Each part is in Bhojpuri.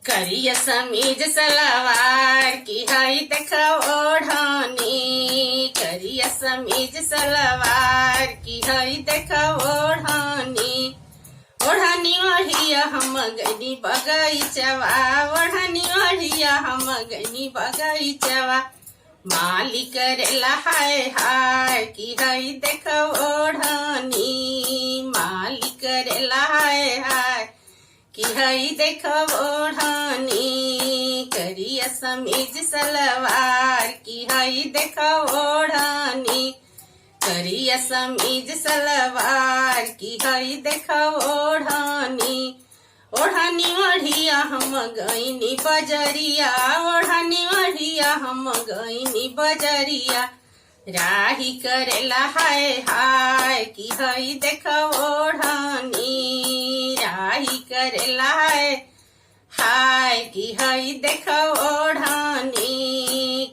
करिया समीज सलवार की हई देख ओढ़नी। करिया समीज सलवार की हई देख ओढ़नी। ओढ़नी ओढ़िया हम गनी बगीचवा। ओढ़नी ओढ़िया हम गनी बगीचवा। माली करेला हाय हाय की हई देख ओढ़नी। माली करेला हाय हाय की हई देख ओढ़नी। करिया समीज सलवार की हई देख ओढ़नी। करिया समीज सलवार की हई देख ओढ़नी। ओढ़नी ओढ़िया हम गईनी बजरिया। ओढ़नी ओढ़िया हम गईनी बजरिया। राही करेला हाय हाय की हई देख ओढ़नी। राही करेला हाय हाय की हई देख ओढ़नी।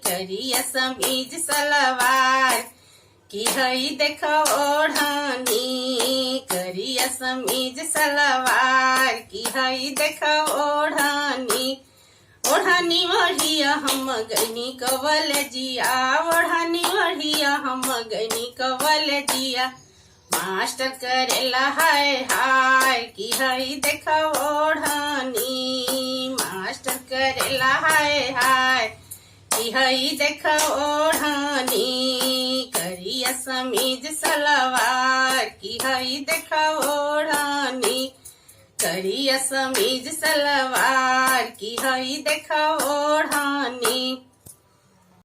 करिया समीज सलवार की हई देख ओढ़नी। करिया समीज सलवार की हई देख ओढ़नी। ओढ़नी ओढ़िया हम गनी कवल जिया। ओढ़नी ओढ़िया हम गनी कवल जिया। मास्टर करेला हाय हाय की हई देख ओढ़नी। मास्टर करेला हाय हाय की हई देख ओढ़नी। करिया समीज सलवार की हई देख ओढ़नी। करिया समीज सलवार की हई देख ओढ़नी।